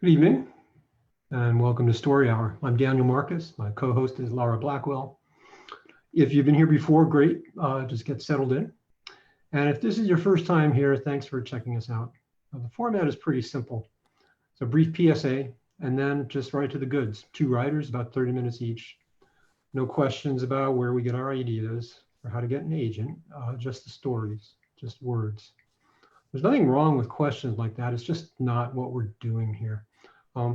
Good evening and welcome to Story Hour. I'm Daniel Marcus. My co-host is Laura Blackwell. If you've been here before, great, just get settled in. And if this is your first time here, thanks for checking us out. The format is pretty simple. It's a brief PSA and then just right to the goods. Two writers, about 30 minutes each. No questions about where we get our ideas or how to get an agent, just the stories, just words. There's nothing wrong with questions like that. It's just not what we're doing here. I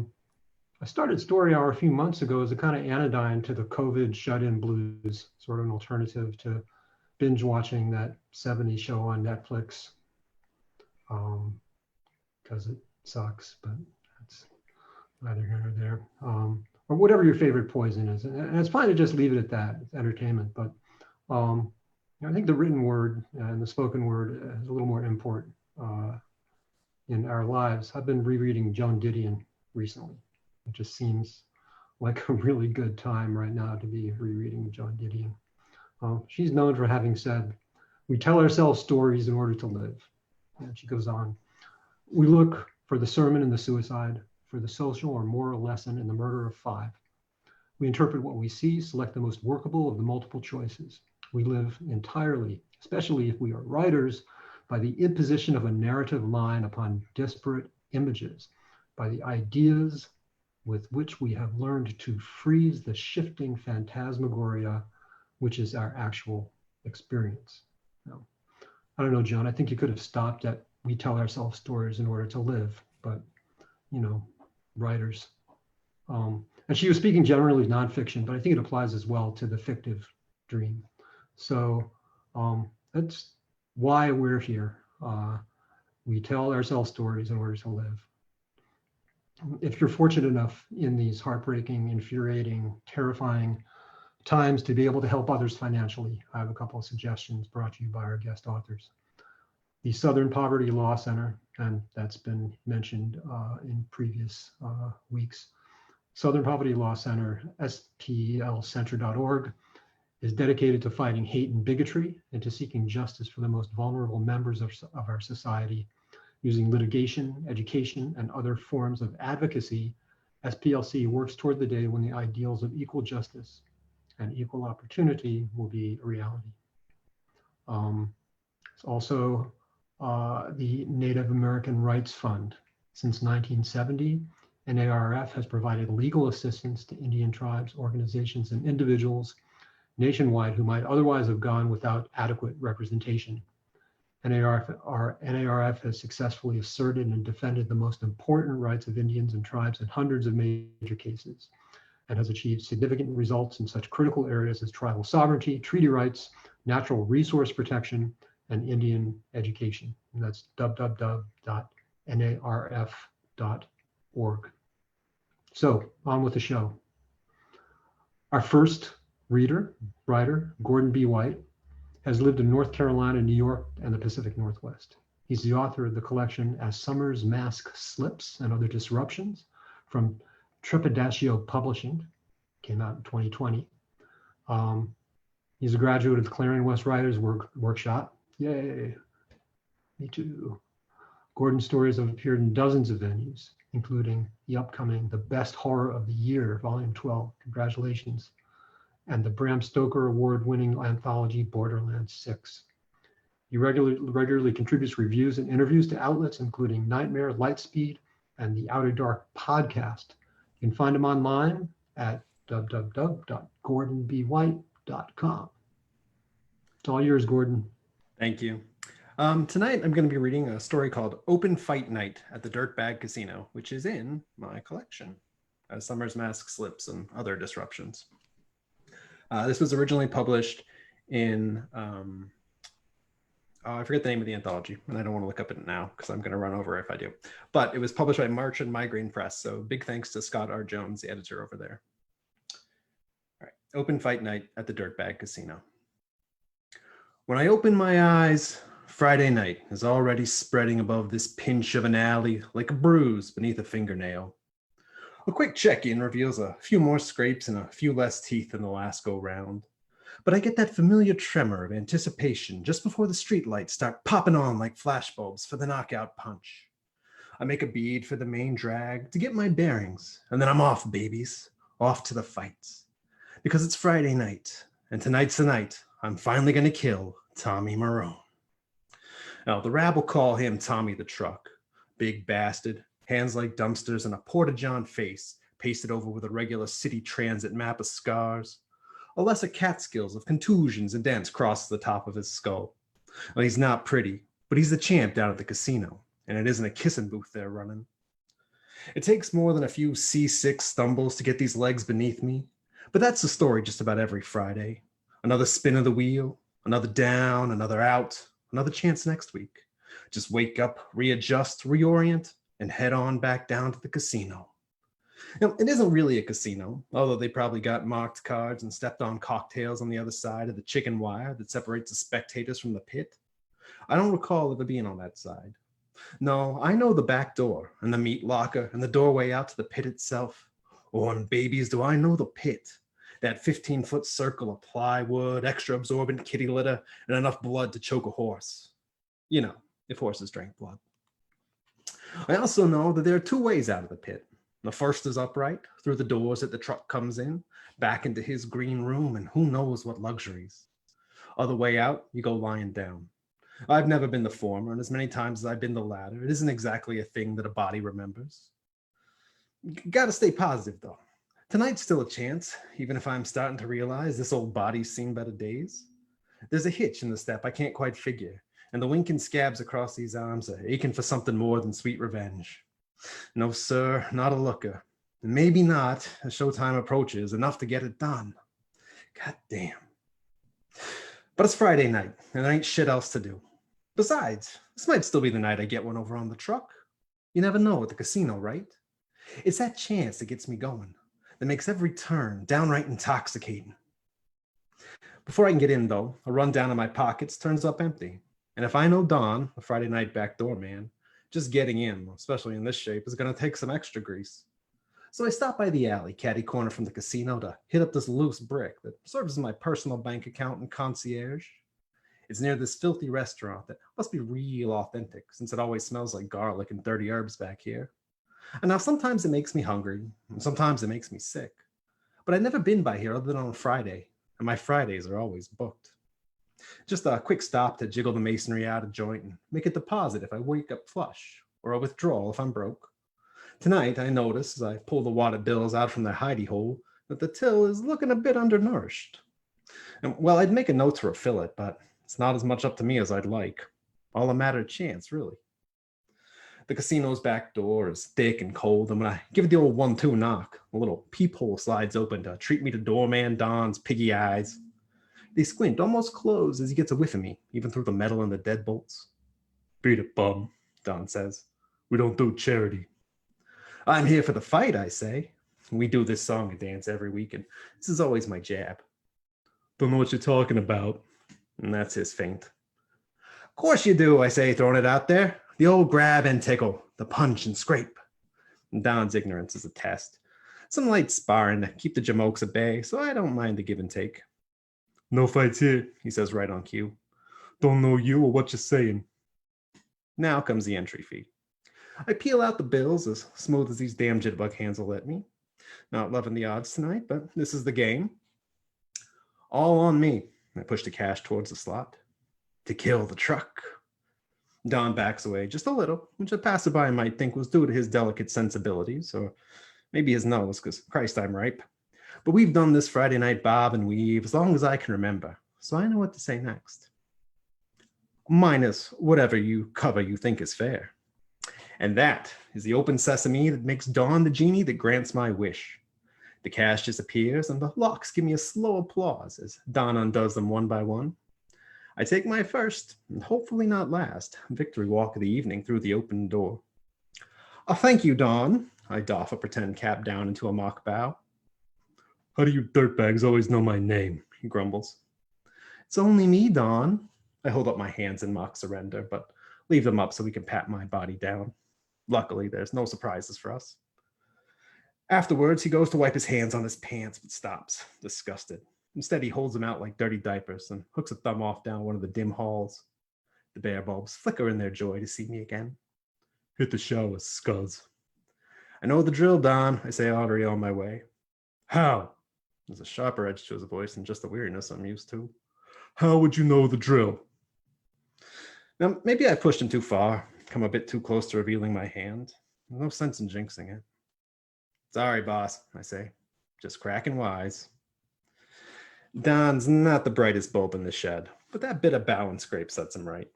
started Story Hour a few months ago as a kind of anodyne to the COVID shut-in blues, sort of an alternative to binge watching that 70s show on Netflix, because it sucks, but that's neither here nor there. Or whatever your favorite poison is. And it's fine to just leave it at that. It's entertainment, but I think the written word and the spoken word has a little more import in our lives. I've been rereading Joan Didion recently. It just seems like a really good time right now to be rereading Joan Didion. She's known for having said, "We tell ourselves stories in order to live." And she goes on, "We look for the sermon in the suicide, for the social or moral lesson in the murder of 5. We interpret what we see, select the most workable of the multiple choices. We live entirely, especially if we are writers, by the imposition of a narrative line upon disparate images, by the ideas with which we have learned to freeze the shifting phantasmagoria, which is our actual experience." Now, I don't know, John, I think you could have stopped at "we tell ourselves stories in order to live," but, writers. And she was speaking generally nonfiction, but I think it applies as well to the fictive dream. So that's why we're here. We tell ourselves stories in order to live. If you're fortunate enough in these heartbreaking, infuriating, terrifying times to be able to help others financially, I have a couple of suggestions brought to you by our guest authors. The Southern Poverty Law Center, and that's been mentioned in previous weeks. Southern Poverty Law Center, splcenter.org, is dedicated to fighting hate and bigotry and to seeking justice for the most vulnerable members of our society. Using litigation, education, and other forms of advocacy, SPLC works toward the day when the ideals of equal justice and equal opportunity will be a reality. It's also the Native American Rights Fund. Since 1970, NARF has provided legal assistance to Indian tribes, organizations, and individuals nationwide who might otherwise have gone without adequate representation. NARF has successfully asserted and defended the most important rights of Indians and tribes in hundreds of major cases, and has achieved significant results in such critical areas as tribal sovereignty, treaty rights, natural resource protection, and Indian education. And that's www.narf.org. So on with the show. Our first writer, Gordon B. White, has lived in North Carolina, New York, and the Pacific Northwest. He's the author of the collection As Summer's Mask Slips and Other Disruptions from Trepidatio Publishing, came out in 2020. He's a graduate of the Clarion West Writers Workshop. Yay, me too. Gordon's stories have appeared in dozens of venues, including the upcoming The Best Horror of the Year, Volume 12, congratulations, and the Bram Stoker Award-winning anthology Borderlands 6. He regularly contributes reviews and interviews to outlets including Nightmare, Lightspeed, and the Outer Dark podcast. You can find him online at www.gordonbwhite.com. It's all yours, Gordon. Thank you. Tonight, I'm going to be reading a story called Open Fight Night at the Dirtbag Casino, which is in my collection, As Summer's Mask Slips and Other Disruptions. This was originally published in, I forget the name of the anthology, and I don't want to look up it now because I'm going to run over if I do. But it was published by March and Migraine Press, so big thanks to Scott R. Jones, the editor over there. All right, Open Fight Night at the Dirtbag Casino. When I open my eyes, Friday night is already spreading above this pinch of an alley like a bruise beneath a fingernail. A quick check-in reveals a few more scrapes and a few less teeth than the last go-round. But I get that familiar tremor of anticipation just before the streetlights start popping on like flashbulbs for the knockout punch. I make a bead for the main drag to get my bearings, and then I'm off, babies, off to the fights. Because it's Friday night, and tonight's the night I'm finally going to kill Tommy Marone. Now, the rabble call him Tommy the Truck. Big bastard, hands like dumpsters, and a porta-john face pasted over with a regular city transit map of scars. A lesser Catskills of contusions and dents crosses the top of his skull. Well, he's not pretty, but he's the champ down at the casino, and it isn't a kissing booth they're running. It takes more than a few C6 stumbles to get these legs beneath me, but that's the story just about every Friday. Another spin of the wheel, another down, another out, another chance next week. Just wake up, readjust, reorient, and head on back down to the casino. Now, it isn't really a casino, although they probably got marked cards and stepped on cocktails on the other side of the chicken wire that separates the spectators from the pit. I don't recall ever being on that side. No, I know the back door and the meat locker and the doorway out to the pit itself. Oh, and babies, do I know the pit. That 15-foot circle of plywood, extra absorbent kitty litter, and enough blood to choke a horse. You know, if horses drank blood. I also know that there are two ways out of the pit. The first is upright, through the doors that the truck comes in, back into his green room, and who knows what luxuries. Other way out, you go lying down. I've never been the former, and as many times as I've been the latter, it isn't exactly a thing that a body remembers. Gotta stay positive, though. Tonight's still a chance, even if I'm starting to realize this old body's seen better days. There's a hitch in the step I can't quite figure, and the winking scabs across these arms are aching for something more than sweet revenge. No, sir, not a looker. And maybe not, as showtime approaches, enough to get it done. God damn. But it's Friday night, and there ain't shit else to do. Besides, this might still be the night I get one over on the truck. You never know at the casino, right? It's that chance that gets me going, that makes every turn downright intoxicating. Before I can get in, though, a rundown of my pockets turns up empty. And if I know Don, the Friday night backdoor man, just getting in, especially in this shape, is going to take some extra grease. So I stop by the alley, catty corner from the casino, to hit up this loose brick that serves as my personal bank account and concierge. It's near this filthy restaurant that must be real authentic, since it always smells like garlic and dirty herbs back here. And now sometimes it makes me hungry, and sometimes it makes me sick. But I've never been by here other than on a Friday, and my Fridays are always booked. Just a quick stop to jiggle the masonry out of joint and make a deposit if I wake up flush, or a withdrawal if I'm broke. Tonight, I notice as I pull the wadded bills out from their hidey hole that the till is looking a bit undernourished. And, well, I'd make a note to refill it, but it's not as much up to me as I'd like. All a matter of chance, really. The casino's back door is thick and cold, and when I give it the old 1-2 knock, a little peephole slides open to treat me to doorman Don's piggy eyes. They squint, almost close, as he gets a whiff of me, even through the metal and the deadbolts. Beat it, bum, Don says. We don't do charity. I'm here for the fight, I say. We do this song and dance every week, and this is always my jab. Don't know what you're talking about. And that's his feint. Of course you do, I say, throwing it out there. The old grab and tickle, the punch and scrape. And Don's ignorance is a test. Some light sparring to keep the jamokes at bay, so I don't mind the give and take. No fights here, he says right on cue. Don't know you or what you're saying. Now comes the entry fee. I peel out the bills as smooth as these damn jitterbug hands will let me. Not loving the odds tonight, but this is the game. All on me. I push the cash towards the slot. To kill the truck. Don backs away just a little, which a passerby might think was due to his delicate sensibilities, or maybe his nose, because Christ, I'm ripe. But we've done this Friday night bob and weave as long as I can remember, so I know what to say next. Minus whatever you cover you think is fair. And that is the open sesame that makes Dawn the genie that grants my wish. The cash disappears, and the locks give me a slow applause as Don undoes them one by one. I take my first, and hopefully not last, victory walk of the evening through the open door. Thank you, Don. I doff a pretend cap down into a mock bow. How do you dirtbags always know my name? He grumbles. It's only me, Don. I hold up my hands in mock surrender, but leave them up so we can pat my body down. Luckily, there's no surprises for us. Afterwards, he goes to wipe his hands on his pants, but stops, disgusted. Instead, he holds them out like dirty diapers and hooks a thumb off down one of the dim halls. The bear bulbs flicker in their joy to see me again. Hit the shower, scuzz. I know the drill, Don, I say, already on my way. How? There's a sharper edge to his voice and just the weariness I'm used to. How would you know the drill? Now, maybe I pushed him too far, come a bit too close to revealing my hand. There's no sense in jinxing it. Sorry, boss, I say, just cracking wise. Don's not the brightest bulb in the shed, but that bit of balance scrape sets him right.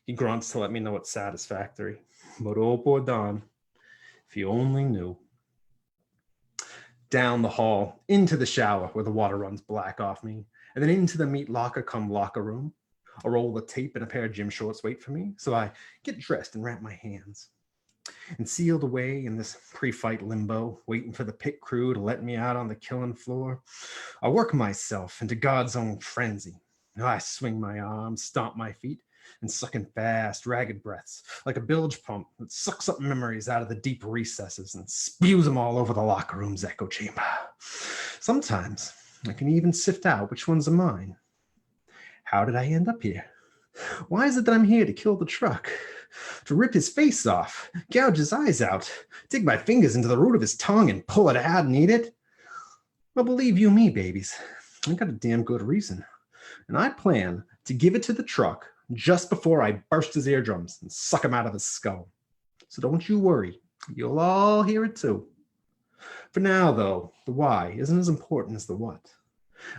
He grunts to let me know it's satisfactory. But oh, poor Don, if you only knew. Down the hall, into the shower where the water runs black off me, and then into the meat locker come locker room. A roll of tape and a pair of gym shorts wait for me, so I get dressed and wrap my hands. And sealed away in this pre-fight limbo, waiting for the pit crew to let me out on the killing floor, I work myself into God's own frenzy. I swing my arms, stomp my feet, and suck in fast, ragged breaths, like a bilge pump that sucks up memories out of the deep recesses and spews them all over the locker room's echo chamber. Sometimes I can even sift out which ones are mine. How did I end up here? Why is it that I'm here to kill the truck? To rip his face off, gouge his eyes out, dig my fingers into the root of his tongue and pull it out and eat it? Well, believe you me, babies, I got a damn good reason. And I plan to give it to the truck just before I burst his eardrums and suck him out of his skull. So don't you worry, you'll all hear it too. For now, though, the why isn't as important as the what.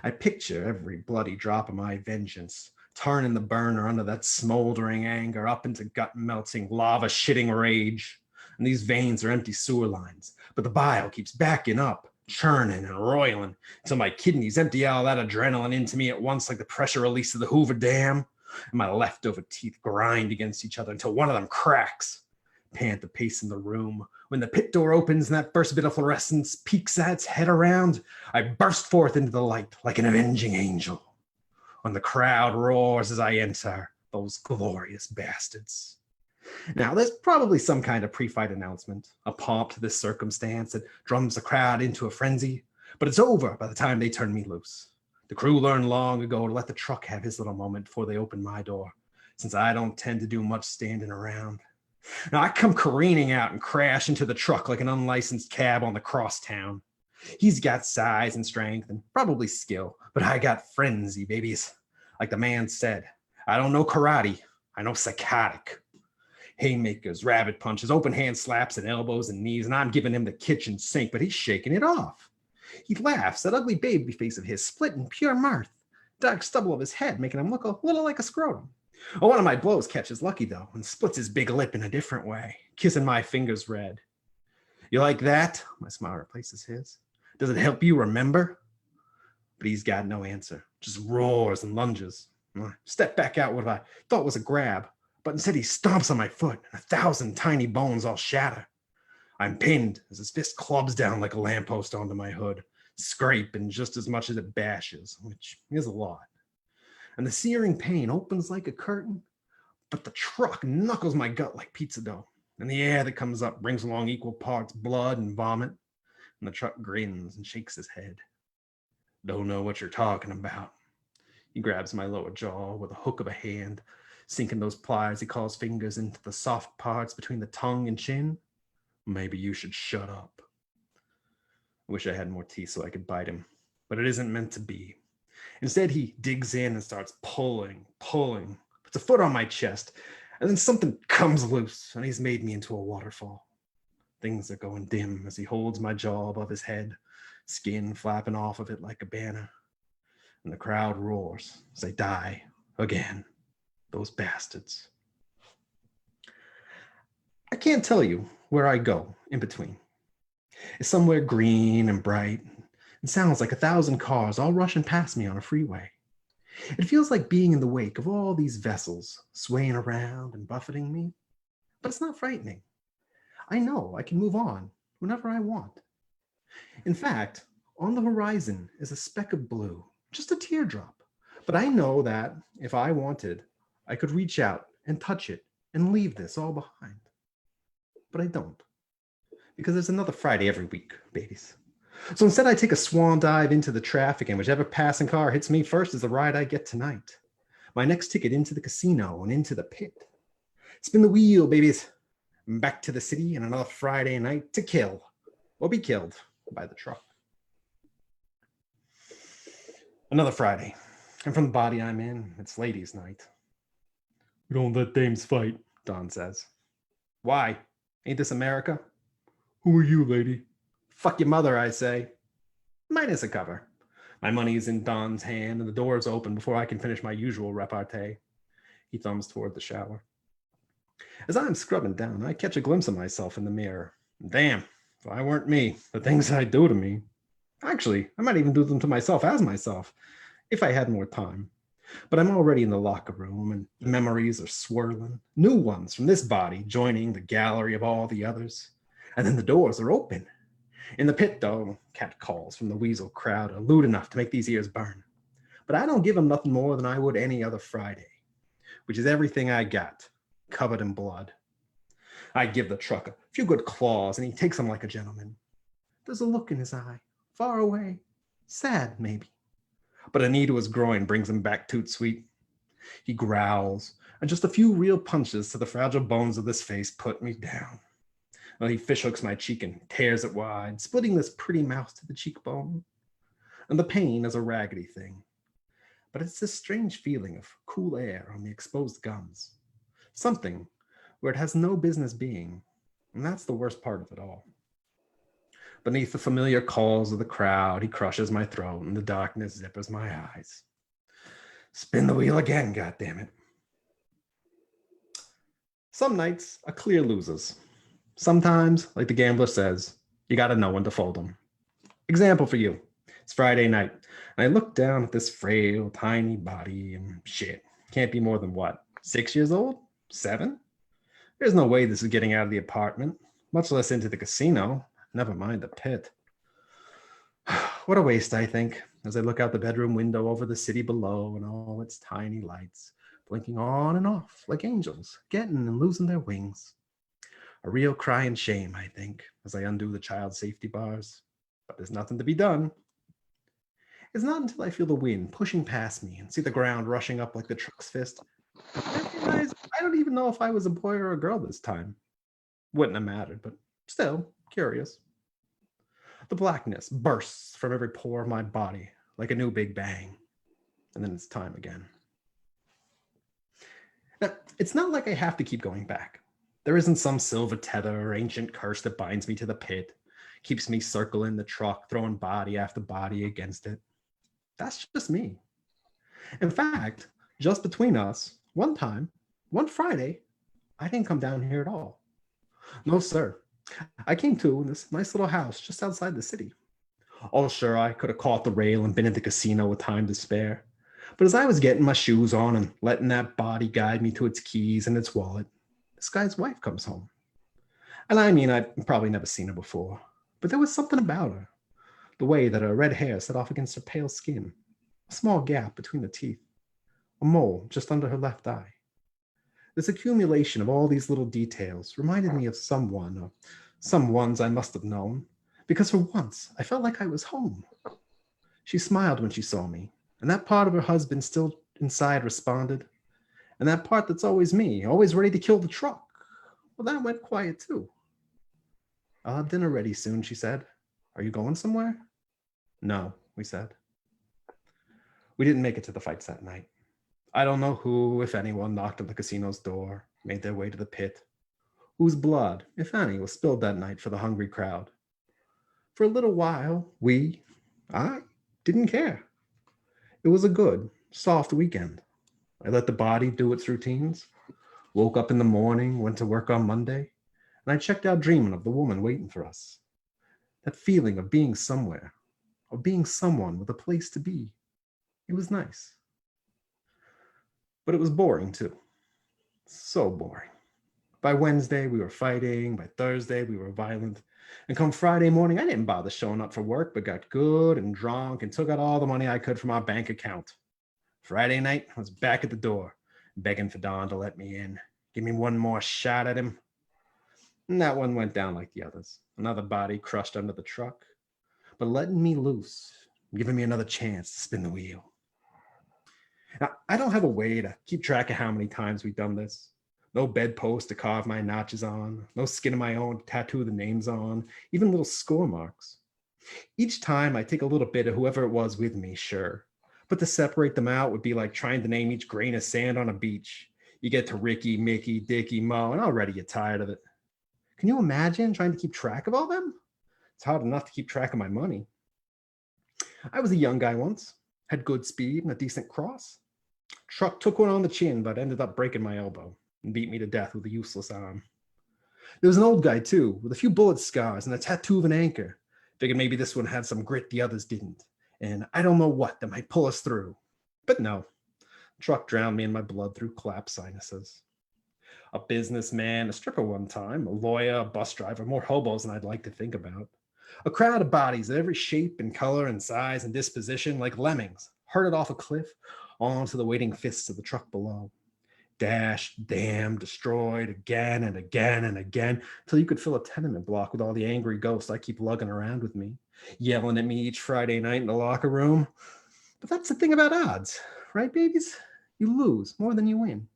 I picture every bloody drop of my vengeance turning the burner under that smoldering anger up into gut-melting, lava-shitting rage. And these veins are empty sewer lines, but the bile keeps backing up, churning and roiling, until my kidneys empty all that adrenaline into me at once like the pressure release of the Hoover Dam, and my leftover teeth grind against each other until one of them cracks. Pant the pace in the room. When the pit door opens and that first bit of fluorescence peeks its head around, I burst forth into the light like an avenging angel. When the crowd roars as I enter, those glorious bastards. Now, there's probably some kind of pre-fight announcement, a pomp to this circumstance that drums the crowd into a frenzy, but it's over by the time they turn me loose. The crew learned long ago to let the truck have his little moment before they open my door, since I don't tend to do much standing around. Now, I come careening out and crash into the truck like an unlicensed cab on the crosstown. He's got size and strength and probably skill, but I got frenzy, babies. Like the man said, I don't know karate, I know psychotic. Haymakers, rabbit punches, open hand slaps and elbows and knees, and I'm giving him the kitchen sink, but he's shaking it off. He laughs, that ugly baby face of his split in pure mirth, dark stubble of his head making him look a little like a scrotum. Oh, one of my blows catches Lucky, though, and splits his big lip in a different way, kissing my fingers red. You like that? My smile replaces his. Does it help you remember? But he's got no answer, just roars and lunges. I step back out what I thought was a grab, but instead he stomps on my foot, and 1,000 tiny bones all shatter. I'm pinned as his fist clubs down like a lamppost onto my hood, scraping just as much as it bashes, which is a lot. And the searing pain opens like a curtain, but the truck knuckles my gut like pizza dough, and the air that comes up brings along equal parts blood and vomit, and the truck grins and shakes his head. Don't know what you're talking about. He grabs my lower jaw with a hook of a hand, sinking those pliers he calls fingers into the soft parts between the tongue and chin. Maybe you should shut up. I wish I had more teeth so I could bite him, but it isn't meant to be. Instead, he digs in and starts pulling, puts a foot on my chest, and then something comes loose, and he's made me into a waterfall. Things are going dim as he holds my jaw above his head, skin flapping off of it like a banner. And the crowd roars as they die again. Those bastards. I can't tell you where I go in between. It's somewhere green and bright. It sounds like 1,000 cars all rushing past me on a freeway. It feels like being in the wake of all these vessels swaying around and buffeting me, but it's not frightening. I know I can move on whenever I want. In fact, on the horizon is a speck of blue, just a teardrop, but I know that if I wanted, I could reach out and touch it and leave this all behind. But I don't, because there's another Friday every week, babies. So instead, I take a swan dive into the traffic, and whichever passing car hits me first is the ride I get tonight. My next ticket into the casino and into the pit. Spin the wheel, babies. back to the city and another Friday night to kill or be killed by the truck. Another Friday, and from the body I'm in, it's ladies' night. We don't let dames fight, Dawn says. Why? Ain't this America? Who are you, lady? Fuck your mother, I say. Minus a cover. My money's in Don's hand, and the door's open before I can finish my usual repartee. He thumbs toward the shower. As I'm scrubbing down, I catch a glimpse of myself in the mirror. Damn, if I weren't me, the things I do to me. Actually, I might even do them to myself as myself, if I had more time. But I'm already in the locker room, and the memories are swirling. New ones from this body joining the gallery of all the others. And then the doors are open. In the pit, though, cat calls from the weasel crowd are lewd enough to make these ears burn. But I don't give them nothing more than I would any other Friday, which is everything I got, covered in blood. I give the truck a few good claws, and he takes them like a gentleman. There's a look in his eye, far away, sad maybe. But a knee to his groin brings him back toot sweet. He growls, and just a few real punches to the fragile bones of this face put me down. Well, he fishhooks my cheek and tears it wide, splitting this pretty mouth to the cheekbone. And the pain is a raggedy thing. But it's this strange feeling of cool air on the exposed gums. Something where it has no business being, and that's the worst part of it all. Beneath the familiar calls of the crowd, he crushes my throat, and the darkness zippers my eyes. Spin the wheel again, goddammit. Some nights are clear losers. Sometimes, like the gambler says, you gotta know when to fold them. Example for you. It's Friday night, and I look down at this frail, tiny body, and shit, can't be more than what, 6 years old? 7? There's no way this is getting out of the apartment, much less into the casino, never mind the pit. What a waste, I think, as I look out the bedroom window over the city below and all its tiny lights, blinking on and off like angels, getting and losing their wings. A real crying shame, I think, as I undo the child safety bars. But there's nothing to be done. It's not until I feel the wind pushing past me and see the ground rushing up like the truck's fist, I realize I don't even know if I was a boy or a girl this time. Wouldn't have mattered, but still curious. The blackness bursts from every pore of my body like a new big bang. And then it's time again. Now, it's not like I have to keep going back. There isn't some silver tether or ancient curse that binds me to the pit, keeps me circling the truck, throwing body after body against it. That's just me. In fact, just between us, one time, one Friday, I didn't come down here at all. No, sir. I came to in this nice little house just outside the city. Oh, sure, I could have caught the rail and been at the casino with time to spare. But as I was getting my shoes on and letting that body guide me to its keys and its wallet, this guy's wife comes home. And I mean, I've probably never seen her before, but there was something about her. The way that her red hair set off against her pale skin, a small gap between the teeth, a mole just under her left eye. This accumulation of all these little details reminded me of someone, or some ones I must have known, because for once I felt like I was home. She smiled when she saw me, and that part of her husband still inside responded. And that part that's always me, always ready to kill the truck, well, that went quiet too. I'll have dinner ready soon, she said. Are you going somewhere? No, we said. We didn't make it to the fights that night. I don't know who, if anyone, knocked on the casino's door, made their way to the pit, whose blood, if any, was spilled that night for the hungry crowd. For a little while, I didn't care. It was a good, soft weekend. I let the body do its routines, woke up in the morning, went to work on Monday, and I checked out dreaming of the woman waiting for us. That feeling of being somewhere, of being someone with a place to be. It was nice. But it was boring too. So boring. By Wednesday, we were fighting. By Thursday, we were violent. And come Friday morning, I didn't bother showing up for work, but got good and drunk and took out all the money I could from our bank account. Friday night, I was back at the door, begging for Don to let me in. Give me one more shot at him. And that one went down like the others. Another body crushed under the truck. But letting me loose, giving me another chance to spin the wheel. Now, I don't have a way to keep track of how many times we've done this, No bedpost to carve my notches on, no skin of my own to tattoo the names on, even little score marks. Each time I take a little bit of whoever it was with me, sure. But to separate them out would be like trying to name each grain of sand on a beach. You get to Ricky, Mickey, Dickie, Mo, and already get tired of it. Can you imagine trying to keep track of all them? It's hard enough to keep track of my money. I was a young guy once, had good speed and a decent cross. Truck took one on the chin, but ended up breaking my elbow and beat me to death with a useless arm. There was an old guy too, with a few bullet scars and a tattoo of an anchor. Figured maybe this one had some grit the others didn't, and I don't know what that might pull us through. But no, truck drowned me in my blood through collapsed sinuses. A businessman, a stripper one time, a lawyer, a bus driver, more hobos than I'd like to think about. A crowd of bodies of every shape and color and size and disposition, like lemmings, herded off a cliff onto the waiting fists of the truck below. Dashed, damned, destroyed again and again and again, till you could fill a tenement block with all the angry ghosts I keep lugging around with me, yelling at me each Friday night in the locker room. But that's the thing about odds, right, babies? You lose more than you win.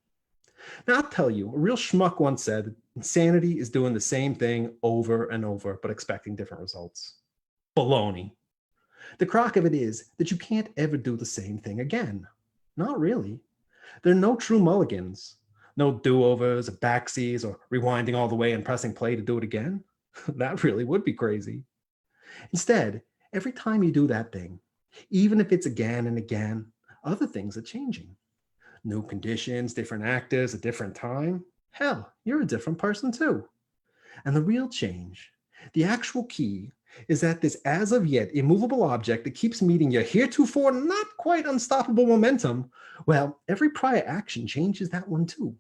Now, I'll tell you, a real schmuck once said that insanity is doing the same thing over and over, but expecting different results. Baloney. The crock of it is that you can't ever do the same thing again. Not really. There are no true mulligans, no do-overs or backsies or rewinding all the way and pressing play to do it again. That really would be crazy. Instead, every time you do that thing, even if it's again and again, other things are changing. New conditions, different actors, a different time. Hell, you're a different person too. And the real change, the actual key, is that this as of yet immovable object that keeps meeting your heretofore not quite unstoppable momentum, well, every prior action changes that one too.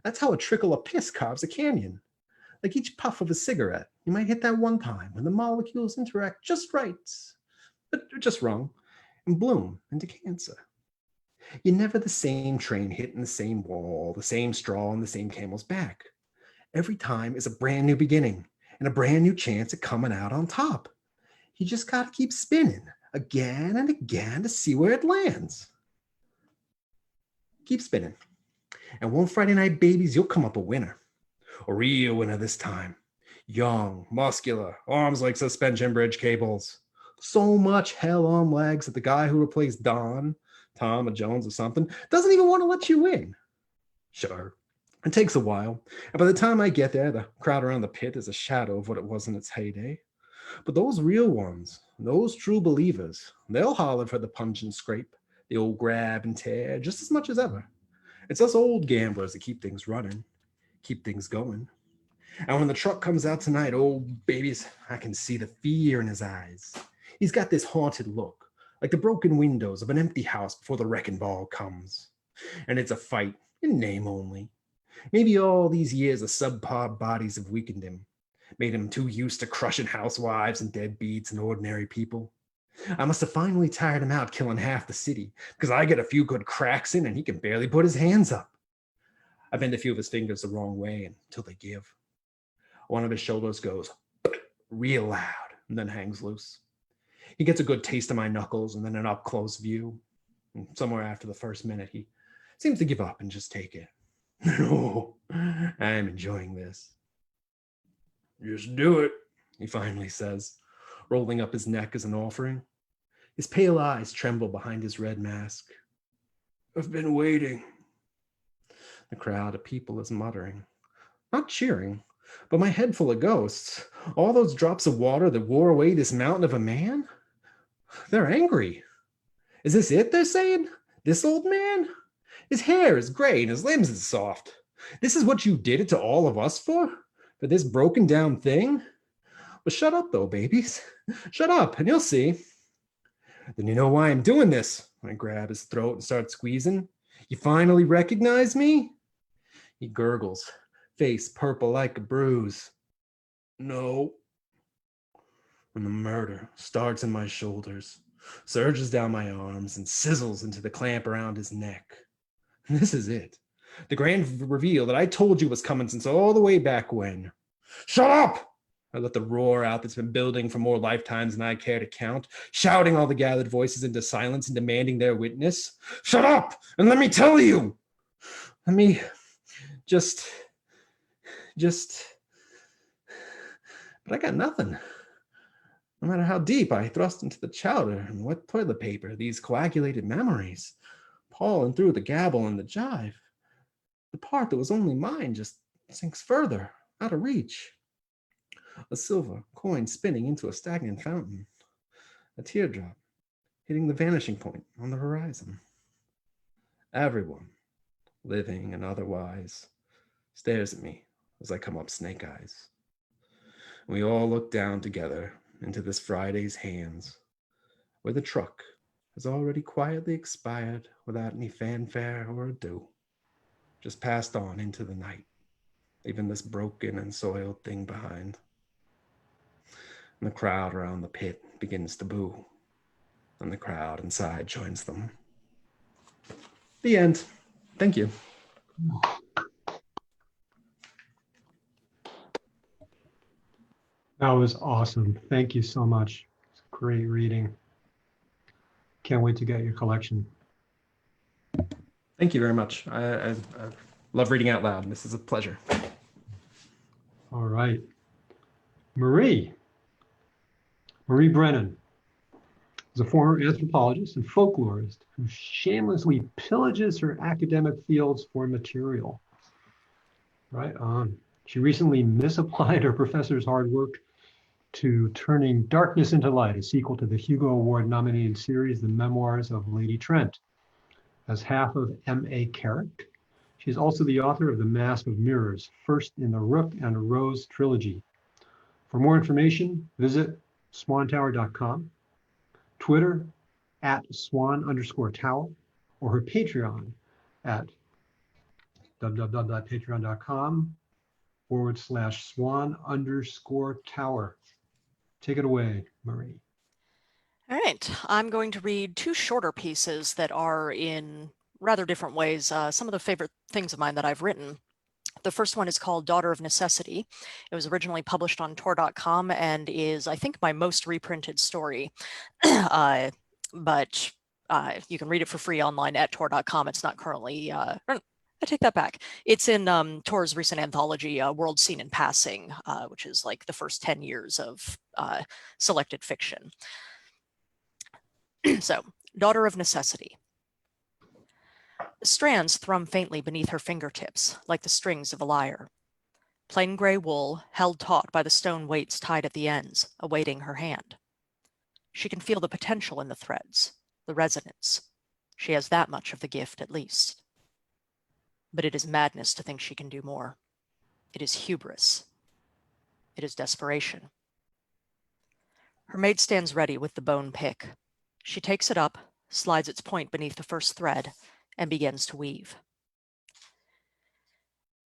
That's how a trickle of piss carves a canyon. Like each puff of a cigarette, you might hit that one time when the molecules interact just right, but just wrong, and bloom into cancer. You're never the same train hitting the same wall, the same straw on the same camel's back. Every time is a brand new beginning and a brand new chance at coming out on top. You just got to keep spinning again and again to see where it lands. Keep spinning. And one Friday night, babies, you'll come up a winner. A real winner this time. Young, muscular, arms like suspension bridge cables. So much hell on legs that the guy who replaced Don, Tom or Jones or something, doesn't even want to let you in. Sure, it takes a while. And by the time I get there, the crowd around the pit is a shadow of what it was in its heyday. But those real ones, those true believers, they'll holler for the punch and scrape, the old grab and tear, just as much as ever. It's us old gamblers that keep things running, keep things going. And when the truck comes out tonight, oh, babies, I can see the fear in his eyes. He's got this haunted look, like the broken windows of an empty house before the wrecking ball comes. And it's a fight, in name only. Maybe all these years of subpar bodies have weakened him, made him too used to crushing housewives and deadbeats and ordinary people. I must have finally tired him out killing half the city, because I get a few good cracks in and he can barely put his hands up. I bend a few of his fingers the wrong way until they give. One of his shoulders goes real loud and then hangs loose. He gets a good taste of my knuckles and then an up-close view. And somewhere after the first minute, he seems to give up and just take it. No, I'm enjoying this. Just do it, he finally says, rolling up his neck as an offering. His pale eyes tremble behind his red mask. I've been waiting. The crowd of people is muttering, not cheering, but my head full of ghosts. All those drops of water that wore away this mountain of a man? They're angry. Is this it, they're saying? This old man? His hair is gray and his limbs is soft. This is what you did it to all of us for? For this broken down thing? Well, shut up though, babies. Shut up and you'll see. Then you know why I'm doing this. I grab his throat and start squeezing. You finally recognize me? He gurgles, face purple like a bruise. No. And the murder starts in my shoulders, surges down my arms, and sizzles into the clamp around his neck. This is it. The grand reveal that I told you was coming since all the way back when. Shut up! I let the roar out that's been building for more lifetimes than I care to count, shouting all the gathered voices into silence and demanding their witness. Shut up! And let me tell you! Let me Just, but I got nothing. No matter how deep I thrust into the chowder and wet toilet paper, these coagulated memories, Paul through the gabble and the jive, the part that was only mine just sinks further, out of reach. A silver coin spinning into a stagnant fountain, a teardrop hitting the vanishing point on the horizon. Everyone, living and otherwise, stares at me as I come up snake eyes. We all look down together into this Friday's hands, where the truck has already quietly expired without any fanfare or ado, just passed on into the night, leaving this broken and soiled thing behind. And the crowd around the pit begins to boo, and the crowd inside joins them. The end. Thank you. That was awesome. Thank you so much. It's great reading. Can't wait to get your collection. Thank you very much. I love reading out loud. This is a pleasure. All right. Marie Brennan is a former anthropologist and folklorist who shamelessly pillages her academic fields for material. Right on. She recently misapplied her professor's hard work to turning darkness into light, a sequel to the Hugo Award nominated series, The Memoirs of Lady Trent. As half of M.A. Carrick, she is also the author of The Mask of Mirrors, first in the Rook and Rose trilogy. For more information, visit swantower.com, Twitter @swan_tower, or her Patreon at www.patreon.com/swan_tower. Take it away, Marie. All right, I'm going to read two shorter pieces that are in rather different ways some of the favorite things of mine that I've written. The first one is called Daughter of Necessity. It was originally published on Tor.com and is, I think, my most reprinted story. But you can read it for free online at Tor.com. It's not currently, I take that back. It's in Tor's recent anthology, World Seen in Passing, which is like the first 10 years of selected fiction. So, Daughter of Necessity. Strands thrum faintly beneath her fingertips, like the strings of a lyre. Plain gray wool, held taut by the stone weights tied at the ends, awaiting her hand. She can feel the potential in the threads, the resonance. She has that much of the gift, at least. But it is madness to think she can do more. It is hubris. It is desperation. Her maid stands ready with the bone pick. She takes it up, slides its point beneath the first thread, and begins to weave.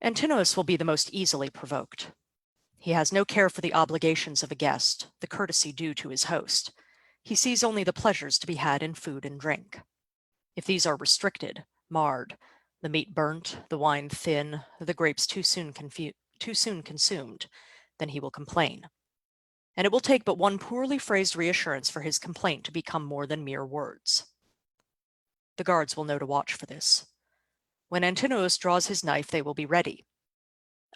Antinous will be the most easily provoked. He has no care for the obligations of a guest, the courtesy due to his host. He sees only the pleasures to be had in food and drink. If these are restricted, marred, the meat burnt, the wine thin, the grapes too soon consumed, then he will complain. And it will take but one poorly phrased reassurance for his complaint to become more than mere words. The guards will know to watch for this. When Antinous draws his knife, they will be ready.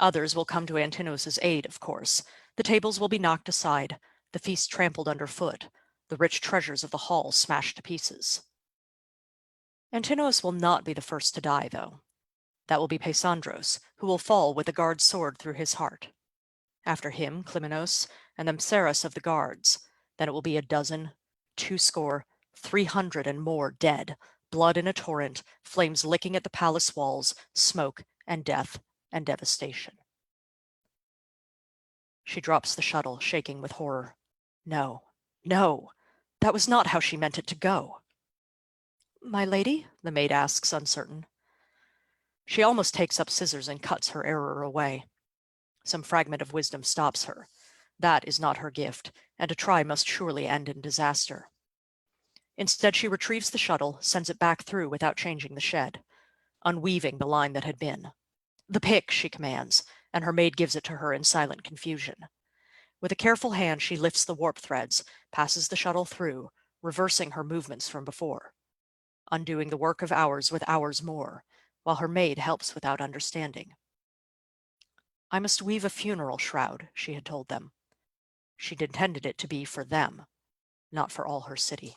Others will come to Antinous' aid, of course. The tables will be knocked aside, the feast trampled underfoot, the rich treasures of the hall smashed to pieces. Antinous will not be the first to die, though. That will be Paisandros, who will fall with the guard's sword through his heart. After him, Clymenos, and the Mceras of the guards. Then it will be a dozen, 200, 300 and more dead, blood in a torrent, flames licking at the palace walls, smoke and death and devastation. She drops the shuttle, shaking with horror. No, no, that was not how she meant it to go. My lady? The maid asks, uncertain. She almost takes up scissors and cuts her error away. Some fragment of wisdom stops her. That is not her gift, and to try must surely end in disaster. Instead, she retrieves the shuttle, sends it back through without changing the shed, unweaving the line that had been. The pick, she commands, and her maid gives it to her in silent confusion. With a careful hand, she lifts the warp threads, passes the shuttle through, reversing her movements from before, undoing the work of hours with hours more, while her maid helps without understanding. I must weave a funeral shroud, she had told them. She'd intended it to be for them, not for all her city.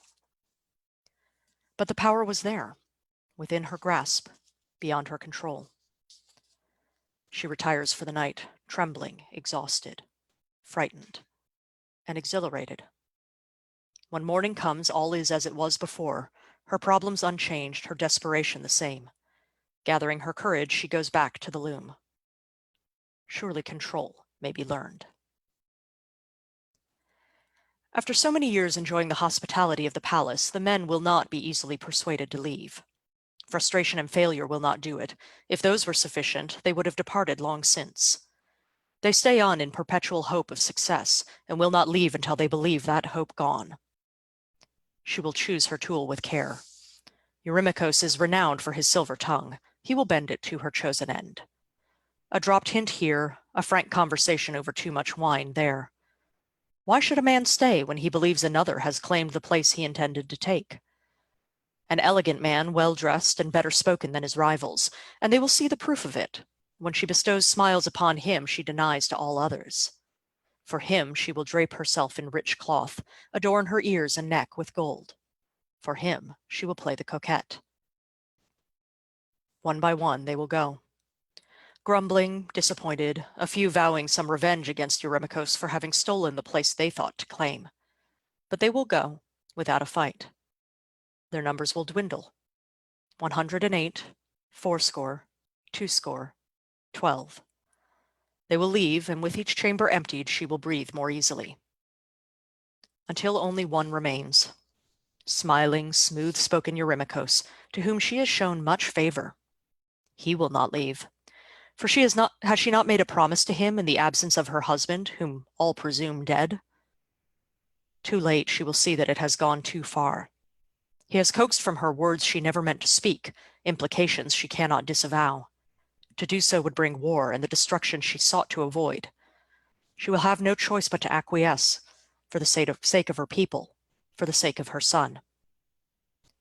But the power was there, within her grasp, beyond her control. She retires for the night, trembling, exhausted, frightened, and exhilarated. When morning comes, all is as it was before, her problems unchanged, her desperation the same. Gathering her courage, she goes back to the loom. Surely control may be learned. After so many years enjoying the hospitality of the palace, the men will not be easily persuaded to leave. Frustration and failure will not do it. If those were sufficient, they would have departed long since. They stay on in perpetual hope of success, and will not leave until they believe that hope gone. She will choose her tool with care. Eurymachus is renowned for his silver tongue. He will bend it to her chosen end. A dropped hint here, a frank conversation over too much wine there. Why should a man stay when he believes another has claimed the place he intended to take? An elegant man, well-dressed and better spoken than his rivals, and they will see the proof of it. When she bestows smiles upon him, she denies to all others. For him, she will drape herself in rich cloth, adorn her ears and neck with gold. For him, she will play the coquette. One by one, they will go. Grumbling, disappointed, a few vowing some revenge against Eurymachus for having stolen the place they thought to claim. But they will go, without a fight. Their numbers will dwindle. 108, 80, 20, 12. They will leave, and with each chamber emptied, she will breathe more easily. Until only one remains. Smiling, smooth-spoken Eurymachus, to whom she has shown much favor. He will not leave. For has she not made a promise to him in the absence of her husband, whom all presume dead? Too late, she will see that it has gone too far. He has coaxed from her words she never meant to speak, implications she cannot disavow. To do so would bring war and the destruction she sought to avoid. She will have no choice but to acquiesce, for the sake of her people, for the sake of her son.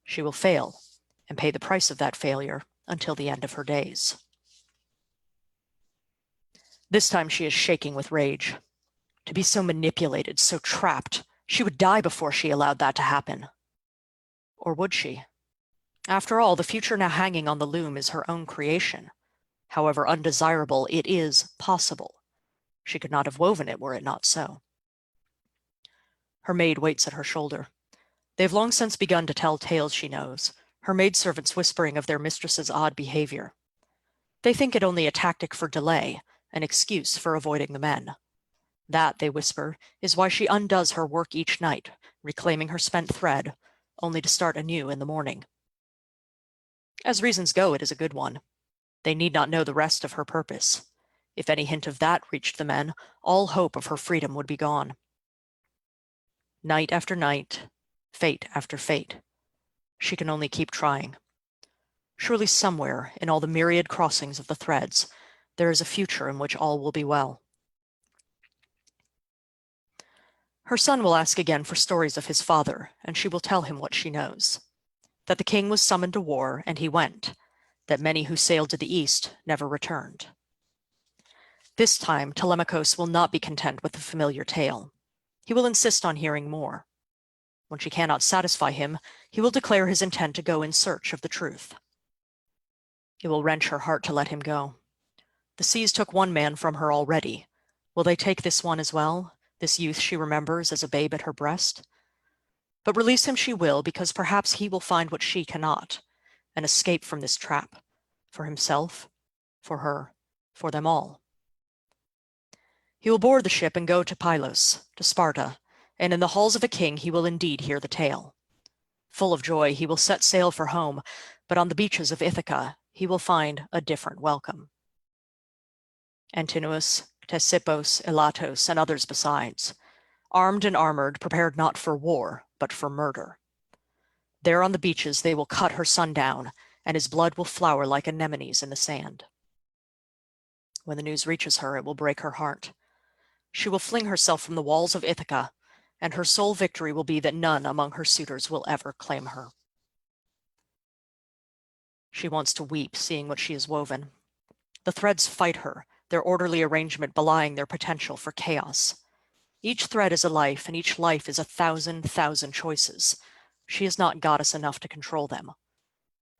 She will fail, and pay the price of that failure until the end of her days. This time she is shaking with rage. To be so manipulated, so trapped, she would die before she allowed that to happen. Or would she? After all, the future now hanging on the loom is her own creation. However undesirable, it is possible. She could not have woven it were it not so. Her maid waits at her shoulder. They've long since begun to tell tales she knows, her maidservants whispering of their mistress's odd behavior. They think it only a tactic for delay, an excuse for avoiding the men. That, they whisper, is why she undoes her work each night, reclaiming her spent thread, only to start anew in the morning. As reasons go, it is a good one. They need not know the rest of her purpose. If any hint of that reached the men, all hope of her freedom would be gone. Night after night, fate after fate. She can only keep trying. Surely somewhere, in all the myriad crossings of the threads, there is a future in which all will be well. Her son will ask again for stories of his father, and she will tell him what she knows. That the king was summoned to war, and he went. That many who sailed to the east never returned. This time, Telemachus will not be content with the familiar tale. He will insist on hearing more. When she cannot satisfy him, he will declare his intent to go in search of the truth. It will wrench her heart to let him go. The seas took one man from her already. Will they take this one as well, this youth she remembers as a babe at her breast? But release him she will, because perhaps he will find what she cannot, an escape from this trap, for himself, for her, for them all. He will board the ship and go to Pylos, to Sparta, and in the halls of a king he will indeed hear the tale. Full of joy, he will set sail for home, but on the beaches of Ithaca he will find a different welcome. Antinous, Ctesippus, Elatos, and others besides, armed and armored, prepared not for war, but for murder. There on the beaches they will cut her son down, and his blood will flower like anemones in the sand. When the news reaches her, it will break her heart. She will fling herself from the walls of Ithaca, and her sole victory will be that none among her suitors will ever claim her. She wants to weep, seeing what she has woven. The threads fight her, their orderly arrangement belying their potential for chaos. Each thread is a life, and each life is 1,000 choices. She is not goddess enough to control them.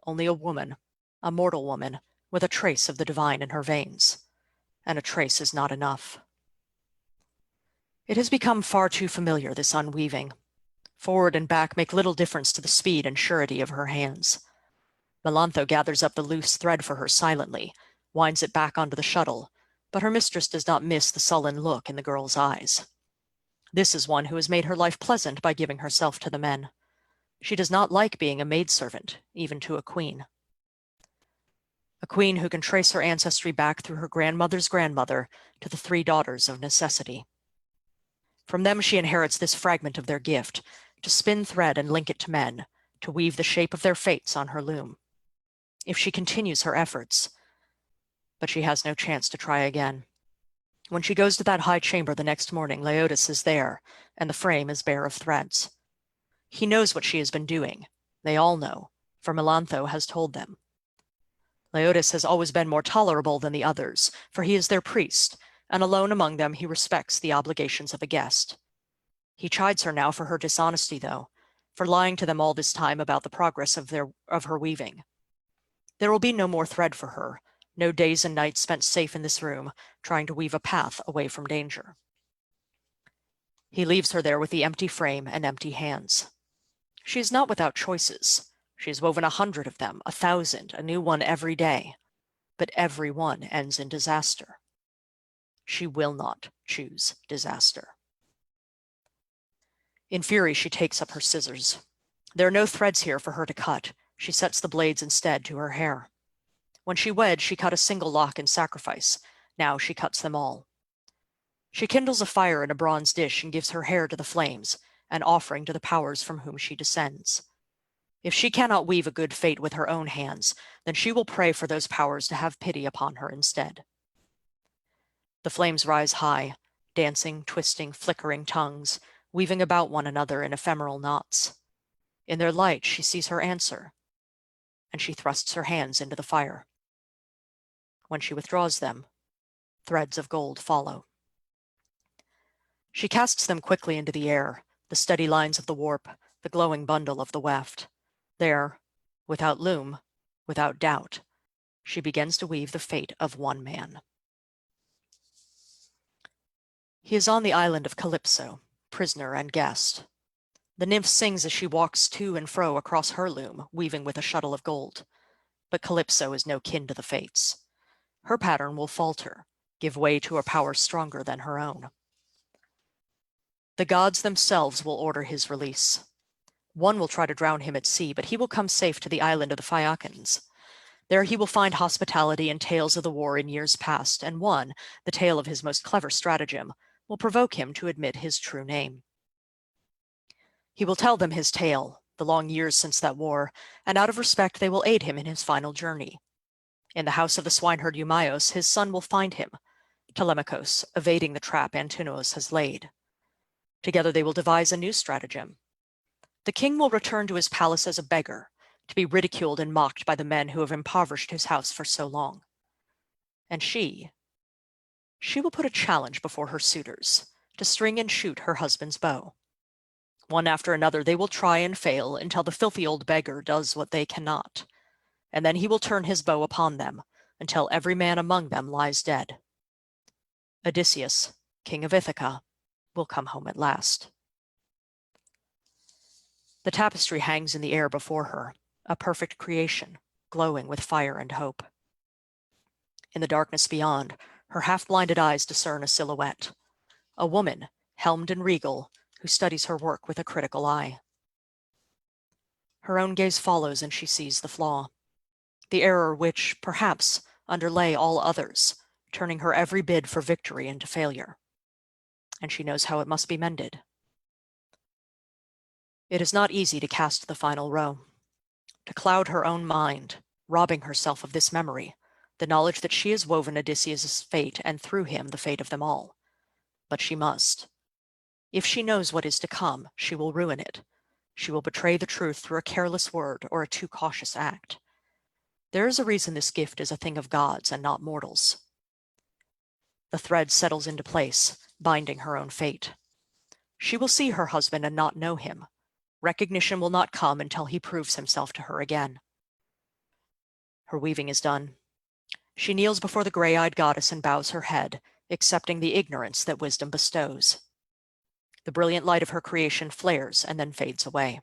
Only a woman, a mortal woman, with a trace of the divine in her veins. And a trace is not enough. It has become far too familiar, this unweaving. Forward and back make little difference to the speed and surety of her hands. Melantho gathers up the loose thread for her silently, winds it back onto the shuttle, but her mistress does not miss the sullen look in the girl's eyes. This is one who has made her life pleasant by giving herself to the men. She does not like being a maidservant, even to a queen. A queen who can trace her ancestry back through her grandmother's grandmother to the 3 daughters of necessity. From them she inherits this fragment of their gift, to spin thread and link it to men, to weave the shape of their fates on her loom. If she continues her efforts, but she has no chance to try again. When she goes to that high chamber the next morning, Leotis is there, and the frame is bare of threads. He knows what she has been doing. They all know, for Melantho has told them. Leotis has always been more tolerable than the others, for he is their priest, and alone among them he respects the obligations of a guest. He chides her now for her dishonesty, though, for lying to them all this time about the progress of her weaving. There will be no more thread for her, no days and nights spent safe in this room, trying to weave a path away from danger. He leaves her there with the empty frame and empty hands. She is not without choices. She has woven 100 of them, 1,000, a new one every day. But every one ends in disaster. She will not choose disaster. In fury, she takes up her scissors. There are no threads here for her to cut. She sets the blades instead to her hair. When she wed, she cut a single lock in sacrifice. Now she cuts them all. She kindles a fire in a bronze dish and gives her hair to the flames, an offering to the powers from whom she descends. If she cannot weave a good fate with her own hands, then she will pray for those powers to have pity upon her instead. The flames rise high, dancing, twisting, flickering tongues, weaving about one another in ephemeral knots. In their light, she sees her answer, and she thrusts her hands into the fire. When she withdraws them, threads of gold follow. She casts them quickly into the air, the steady lines of the warp, the glowing bundle of the weft. There, without loom, without doubt, she begins to weave the fate of one man. He is on the island of Calypso, prisoner and guest. The nymph sings as she walks to and fro across her loom, weaving with a shuttle of gold. But Calypso is no kin to the fates. Her pattern will falter, give way to a power stronger than her own. The gods themselves will order his release. One will try to drown him at sea, but he will come safe to the island of the Phaeacians. There he will find hospitality and tales of the war in years past, and one, the tale of his most clever stratagem, will provoke him to admit his true name. He will tell them his tale, the long years since that war, and out of respect they will aid him in his final journey. In the house of the swineherd Eumaeus, his son will find him, Telemachus, evading the trap Antinous has laid. Together they will devise a new stratagem. The king will return to his palace as a beggar, to be ridiculed and mocked by the men who have impoverished his house for so long. And she will put a challenge before her suitors, to string and shoot her husband's bow. One after another they will try and fail until the filthy old beggar does what they cannot, and then he will turn his bow upon them until every man among them lies dead. Odysseus, king of Ithaca, will come home at last. The tapestry hangs in the air before her, a perfect creation, glowing with fire and hope. In the darkness beyond, her half-blinded eyes discern a silhouette, a woman, helmed and regal, who studies her work with a critical eye. Her own gaze follows and she sees the flaw, the error which, perhaps, underlay all others, turning her every bid for victory into failure. And she knows how it must be mended. It is not easy to cast the final row, to cloud her own mind, robbing herself of this memory, the knowledge that she has woven Odysseus' fate and through him the fate of them all. But she must. If she knows what is to come, she will ruin it. She will betray the truth through a careless word or a too cautious act. There is a reason this gift is a thing of gods and not mortals. The thread settles into place, binding her own fate. She will see her husband and not know him. Recognition will not come until he proves himself to her again. Her weaving is done. She kneels before the gray-eyed goddess and bows her head, accepting the ignorance that wisdom bestows. The brilliant light of her creation flares and then fades away.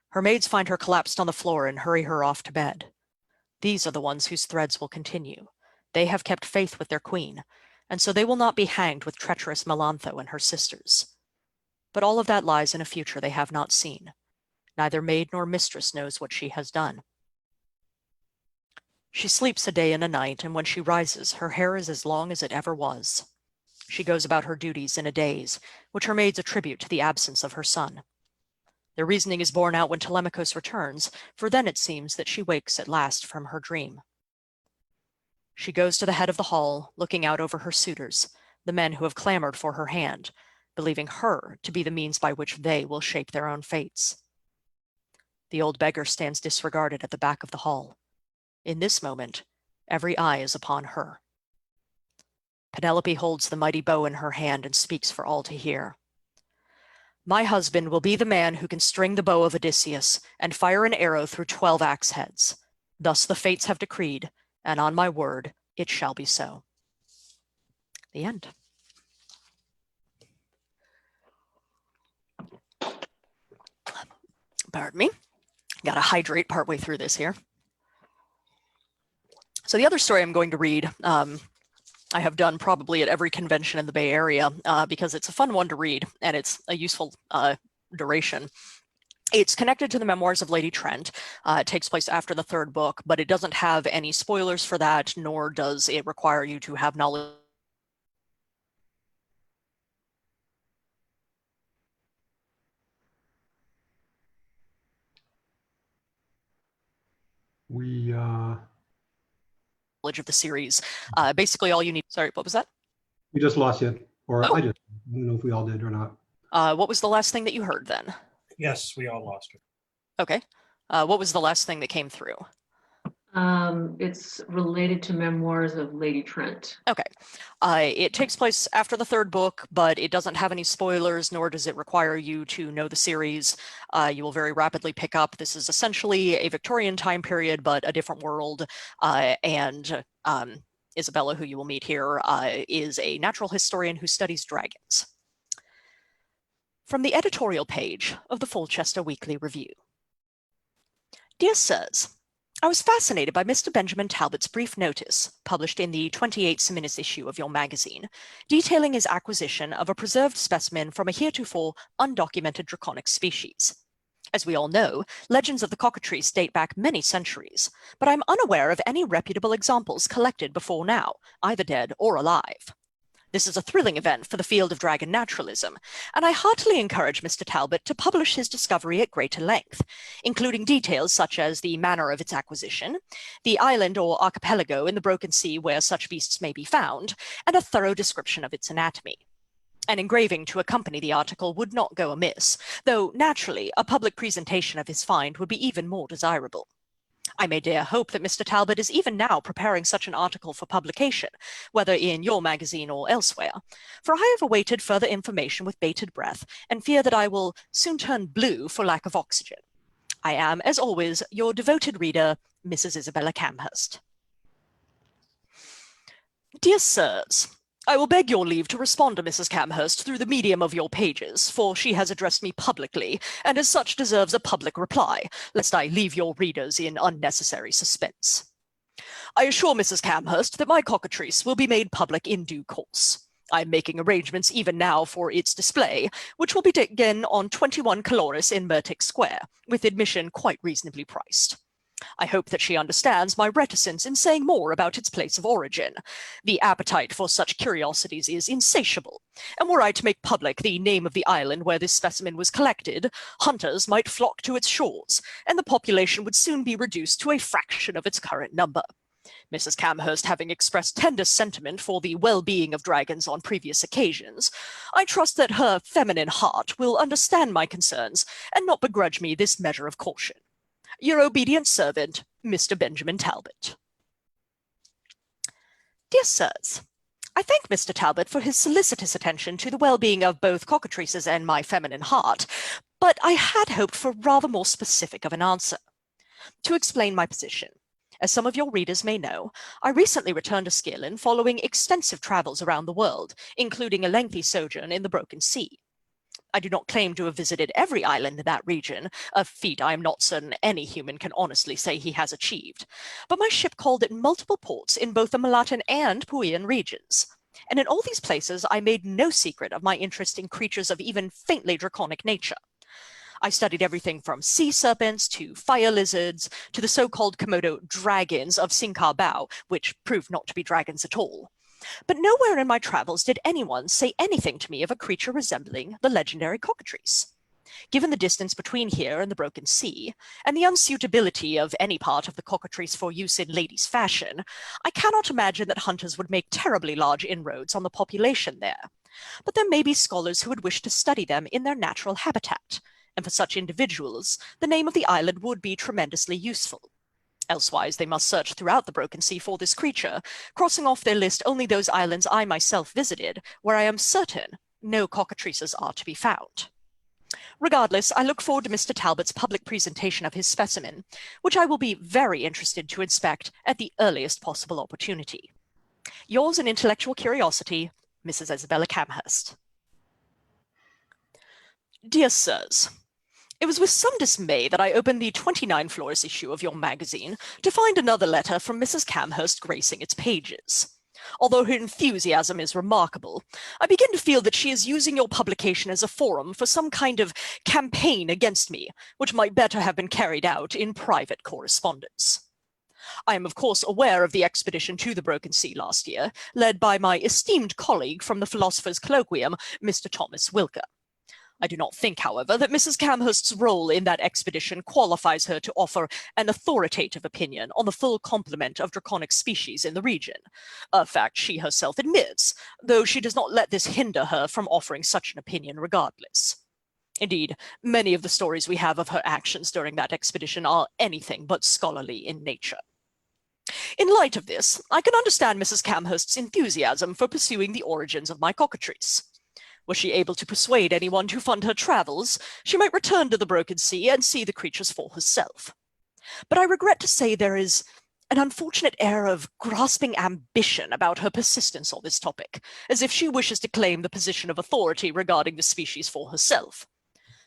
Her maids find her collapsed on the floor and hurry her off to bed. These are the ones whose threads will continue. They have kept faith with their queen, and so they will not be hanged with treacherous Melantho and her sisters. But all of that lies in a future they have not seen. Neither maid nor mistress knows what she has done. She sleeps a day and a night, and when she rises, her hair is as long as it ever was. She goes about her duties in a daze, which her maids attribute to the absence of her son. Their reasoning is borne out when Telemachus returns, for then it seems that she wakes at last from her dream. She goes to the head of the hall, looking out over her suitors, the men who have clamored for her hand, believing her to be the means by which they will shape their own fates. The old beggar stands disregarded at the back of the hall. In this moment, every eye is upon her. Penelope holds the mighty bow in her hand and speaks for all to hear. My husband will be the man who can string the bow of Odysseus and fire an arrow through 12 axe heads. Thus the fates have decreed, and on my word, it shall be so. The end. Pardon me. Got to hydrate partway through this here. So the other story I'm going to read, I have done probably at every convention in the Bay Area because it's a fun one to read and it's a useful duration. It's connected to the memoirs of Lady Trent. It takes place after the third book, but it doesn't have any spoilers for that, nor does it require you to have knowledge. Of the series. Basically all you need, sorry, what was that? We just lost you, or Oh. I don't know if we all did or not. What was the last thing that you heard then? Yes, we all lost her. Okay. What was the last thing that came through? It's related to memoirs of Lady Trent. Okay. It takes place after the third book, but it doesn't have any spoilers, nor does it require you to know the series. You will very rapidly pick up. This is essentially a Victorian time period, but a different world. And Isabella, who you will meet here, is a natural historian who studies dragons. From the editorial page of the Falchester Weekly Review. Dear Sirs, I was fascinated by Mr. Benjamin Talbot's brief notice, published in the 28 Seminis issue of your magazine, detailing his acquisition of a preserved specimen from a heretofore undocumented draconic species. As we all know, legends of the cockatrice date back many centuries, but I'm unaware of any reputable examples collected before now, either dead or alive. This is a thrilling event for the field of dragon naturalism, and I heartily encourage Mr. Talbot to publish his discovery at greater length, including details such as the manner of its acquisition, the island or archipelago in the Broken Sea where such beasts may be found, and a thorough description of its anatomy. An engraving to accompany the article would not go amiss, though naturally a public presentation of his find would be even more desirable. I may dare hope that Mr. Talbot is even now preparing such an article for publication, whether in your magazine or elsewhere, for I have awaited further information with bated breath and fear that I will soon turn blue for lack of oxygen. I am, as always, your devoted reader, Mrs. Isabella Camhurst. Dear Sirs, I will beg your leave to respond to Mrs. Camhurst through the medium of your pages, for she has addressed me publicly, and as such deserves a public reply, lest I leave your readers in unnecessary suspense. I assure Mrs. Camhurst that my cockatrice will be made public in due course. I am making arrangements even now for its display, which will begin on 21 Caloris in Mertic Square, with admission quite reasonably priced. I hope that she understands my reticence in saying more about its place of origin. The appetite for such curiosities is insatiable, and were I to make public the name of the island where this specimen was collected, hunters might flock to its shores, and the population would soon be reduced to a fraction of its current number. Mrs. Camhurst having expressed tender sentiment for the well-being of dragons on previous occasions, I trust that her feminine heart will understand my concerns and not begrudge me this measure of caution. Your obedient servant, Mr. Benjamin Talbot. Dear Sirs, I thank Mr. Talbot for his solicitous attention to the well-being of both cockatrices and my feminine heart, but I had hoped for rather more specific of an answer. To explain my position, as some of your readers may know, I recently returned to Skirlin following extensive travels around the world, including a lengthy sojourn in the Broken Sea. I do not claim to have visited every island in that region, a feat I am not certain any human can honestly say he has achieved, but my ship called at multiple ports in both the Malatan and Puyan regions. And in all these places, I made no secret of my interest in creatures of even faintly draconic nature. I studied everything from sea serpents to fire lizards to the so-called Komodo dragons of Sinkar Bao, which proved not to be dragons at all. But nowhere in my travels did anyone say anything to me of a creature resembling the legendary cockatrice. Given the distance between here and the Broken Sea, and the unsuitability of any part of the cockatrice for use in ladies' fashion, I cannot imagine that hunters would make terribly large inroads on the population there. But there may be scholars who would wish to study them in their natural habitat, and for such individuals, the name of the island would be tremendously useful. Elsewise, they must search throughout the Broken Sea for this creature, crossing off their list only those islands I myself visited, where I am certain no cockatrices are to be found. Regardless, I look forward to Mr. Talbot's public presentation of his specimen, which I will be very interested to inspect at the earliest possible opportunity. Yours in intellectual curiosity, Mrs. Isabella Camhurst. Dear Sirs, it was with some dismay that I opened the 29 Florist issue of your magazine to find another letter from Mrs. Camhurst gracing its pages. Although her enthusiasm is remarkable, I begin to feel that she is using your publication as a forum for some kind of campaign against me, which might better have been carried out in private correspondence. I am of course aware of the expedition to the Broken Sea last year, led by my esteemed colleague from the Philosopher's Colloquium, Mr. Thomas Wilker. I do not think, however, that Mrs. Camhurst's role in that expedition qualifies her to offer an authoritative opinion on the full complement of draconic species in the region, a fact she herself admits, though she does not let this hinder her from offering such an opinion regardless. Indeed, many of the stories we have of her actions during that expedition are anything but scholarly in nature. In light of this, I can understand Mrs. Camhurst's enthusiasm for pursuing the origins of my cockatrice. Were she able to persuade anyone to fund her travels, she might return to the Broken Sea and see the creatures for herself. But I regret to say there is an unfortunate air of grasping ambition about her persistence on this topic, as if she wishes to claim the position of authority regarding the species for herself.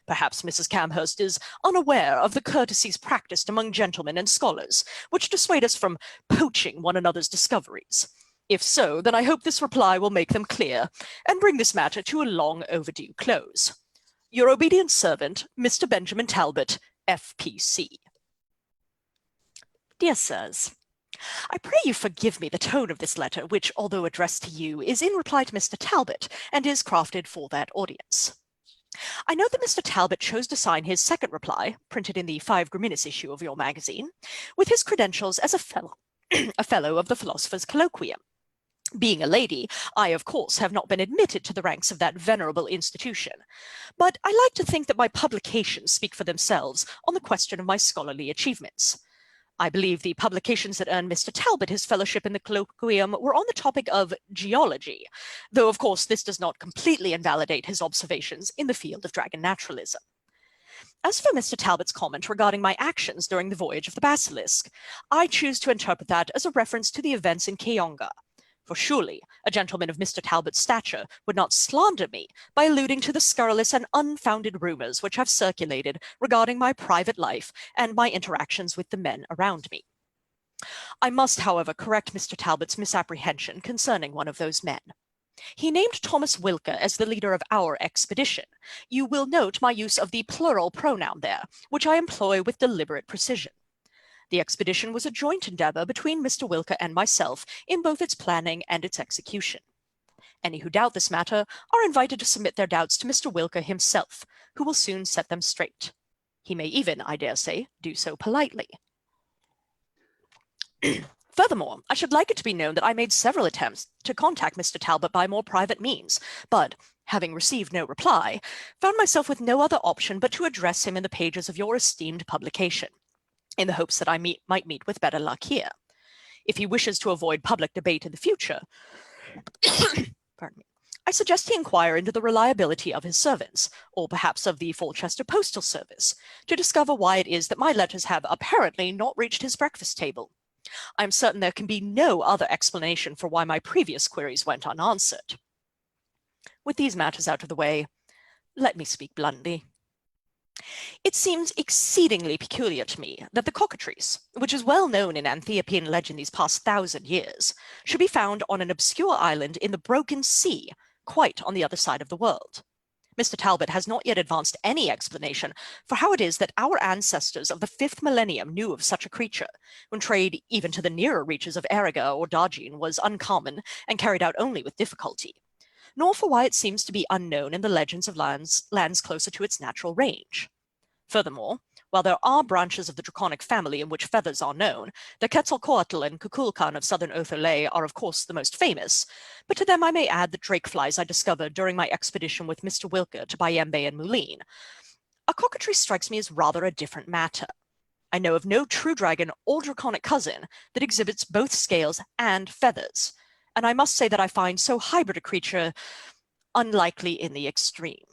Perhaps Mrs. Camhurst is unaware of the courtesies practiced among gentlemen and scholars, which dissuade us from poaching one another's discoveries. If so, then I hope this reply will make them clear and bring this matter to a long overdue close. Your obedient servant, Mr. Benjamin Talbot, FPC. Dear Sirs, I pray you forgive me the tone of this letter, which, although addressed to you, is in reply to Mr. Talbot and is crafted for that audience. I know that Mr. Talbot chose to sign his second reply, printed in the 5 Graminis issue of your magazine, with his credentials as a fellow of the Philosopher's Colloquium. Being a lady, I, of course, have not been admitted to the ranks of that venerable institution, but I like to think that my publications speak for themselves on the question of my scholarly achievements. I believe the publications that earned Mr. Talbot his fellowship in the colloquium were on the topic of geology, though, of course, this does not completely invalidate his observations in the field of dragon naturalism. As for Mr. Talbot's comment regarding my actions during the voyage of the Basilisk, I choose to interpret that as a reference to the events in Kayonga. For surely a gentleman of Mr. Talbot's stature would not slander me by alluding to the scurrilous and unfounded rumors which have circulated regarding my private life and my interactions with the men around me. I must, however, correct Mr. Talbot's misapprehension concerning one of those men. He named Thomas Wilker as the leader of our expedition. You will note my use of the plural pronoun there, which I employ with deliberate precision. The expedition was a joint endeavor between Mr. Wilker and myself in both its planning and its execution. Any who doubt this matter are invited to submit their doubts to Mr. Wilker himself, who will soon set them straight. He may even, I dare say, do so politely. Furthermore, I should like it to be known that I made several attempts to contact Mr. Talbot by more private means, but, having received no reply, found myself with no other option but to address him in the pages of your esteemed publication, in the hopes that I might meet with better luck here. If he wishes to avoid public debate in the future, Pardon me. I suggest he inquire into the reliability of his servants, or perhaps of the Falchester Postal Service, to discover why it is that my letters have apparently not reached his breakfast table. I am certain there can be no other explanation for why my previous queries went unanswered. With these matters out of the way, let me speak bluntly. It seems exceedingly peculiar to me that the cockatrice, which is well known in Anthiopian legend these past 1,000 years, should be found on an obscure island in the Broken Sea, quite on the other side of the world. Mr. Talbot has not yet advanced any explanation for how it is that our ancestors of the 5th millennium knew of such a creature, when trade even to the nearer reaches of Ariga or Darjeeling was uncommon and carried out only with difficulty, nor for why it seems to be unknown in the legends of lands closer to its natural range. Furthermore, while there are branches of the draconic family in which feathers are known, the Quetzalcoatl and Kukulkan of southern Otholei are of course the most famous, but to them I may add the drakeflies I discovered during my expedition with Mr. Wilker to Bayembe and Moulin. A cockatrice strikes me as rather a different matter. I know of no true dragon or draconic cousin that exhibits both scales and feathers, and I must say that I find so hybrid a creature unlikely in the extreme.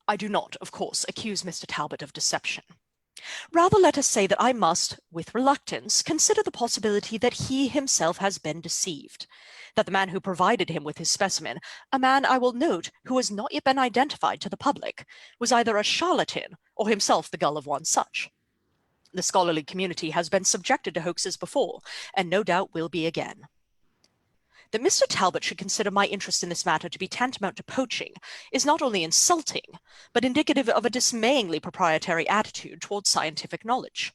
I do not, of course, accuse Mr. Talbot of deception. Rather, let us say that I must, with reluctance, consider the possibility that he himself has been deceived, that the man who provided him with his specimen, a man, I will note, who has not yet been identified to the public, was either a charlatan or himself the gull of one such. The scholarly community has been subjected to hoaxes before, and no doubt will be again. That Mr. Talbot should consider my interest in this matter to be tantamount to poaching is not only insulting, but indicative of a dismayingly proprietary attitude towards scientific knowledge.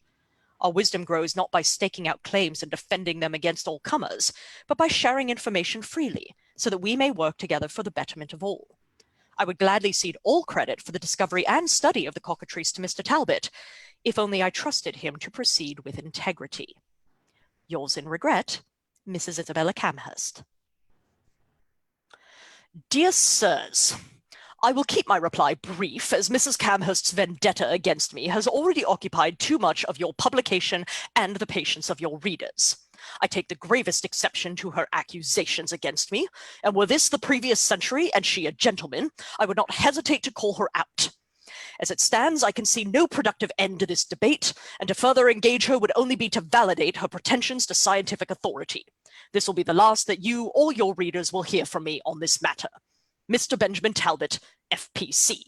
Our wisdom grows not by staking out claims and defending them against all comers, but by sharing information freely, so that we may work together for the betterment of all. I would gladly cede all credit for the discovery and study of the cockatrice to Mr. Talbot, if only I trusted him to proceed with integrity. Yours in regret, Mrs. Isabella Camhurst. Dear Sirs, I will keep my reply brief, as Mrs. Camhurst's vendetta against me has already occupied too much of your publication and the patience of your readers. I take the gravest exception to her accusations against me, and were this the previous century and she a gentleman, I would not hesitate to call her out. As it stands, I can see no productive end to this debate, and to further engage her would only be to validate her pretensions to scientific authority. This will be the last that you or your readers will hear from me on this matter. Mr. Benjamin Talbot, FPC.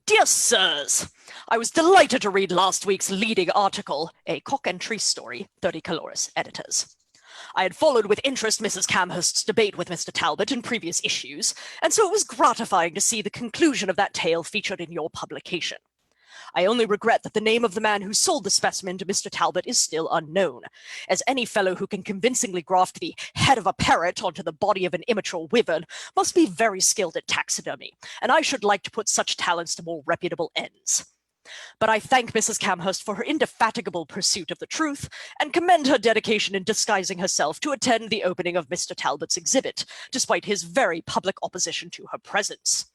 Dear Sirs, I was delighted to read last week's leading article, A Cock and Tree Story, 30 Caloris, editors. I had followed with interest Mrs. Camhurst's debate with Mr. Talbot in previous issues, and so it was gratifying to see the conclusion of that tale featured in your publication. I only regret that the name of the man who sold the specimen to Mr. Talbot is still unknown, as any fellow who can convincingly graft the head of a parrot onto the body of an immature wyvern must be very skilled at taxidermy, and I should like to put such talents to more reputable ends. But I thank Mrs. Camhurst for her indefatigable pursuit of the truth, and commend her dedication in disguising herself to attend the opening of Mr. Talbot's exhibit, despite his very public opposition to her presence.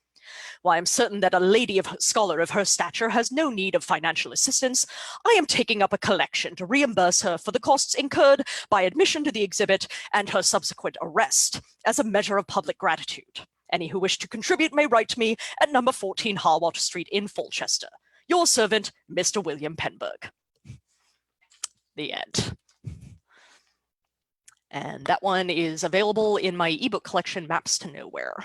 While I am certain that a scholar of her stature has no need of financial assistance, I am taking up a collection to reimburse her for the costs incurred by admission to the exhibit and her subsequent arrest, as a measure of public gratitude. Any who wish to contribute may write to me at number 14 Harwater Street in Falchester. Your servant, Mr. William Penberg. The end. And that one is available in my ebook collection, Maps to Nowhere.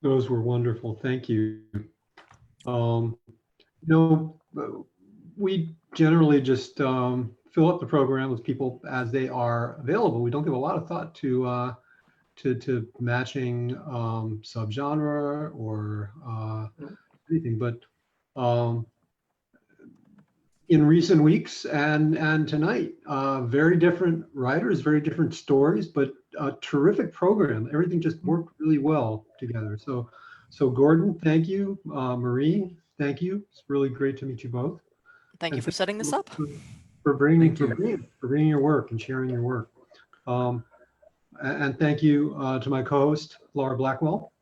Those were wonderful. Thank you. We generally just fill up the program with people as they are available. We don't give a lot of thought to matching subgenre or anything, but in recent weeks and tonight, very different writers, very different stories, but a terrific program. Everything just worked really well together. So Gordon, thank you. Marie, thank you. It's really great to meet you both. Thank you for setting this up. For bringing your work and sharing your work. And thank you to my co-host, Laura Blackwell.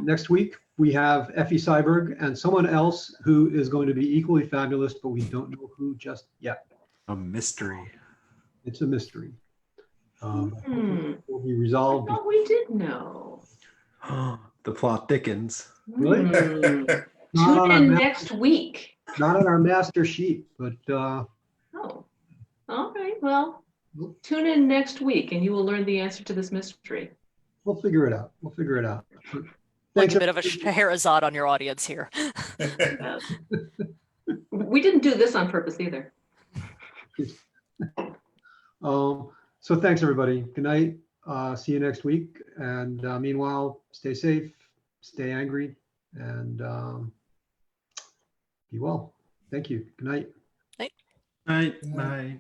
Next week, we have Effie Seiberg and someone else who is going to be equally fabulous, but we don't know who just yet. A mystery. It's a mystery. Hmm. Will be I resolved. thought we did know. The plot thickens. Really? Hmm. Not on Tune our in ma- next week. Not on our master sheet, but Oh, all right. Well, tune in next week and you will learn the answer to this mystery. we'll figure it out. We'll figure it out. But Like thanks, a bit of a Scheherazade on your audience here. Yes. We didn't do this on purpose either. so thanks everybody. Good night. See you next week. And meanwhile, stay safe, stay angry, and be well. Thank you. Good night. Bye. Bye.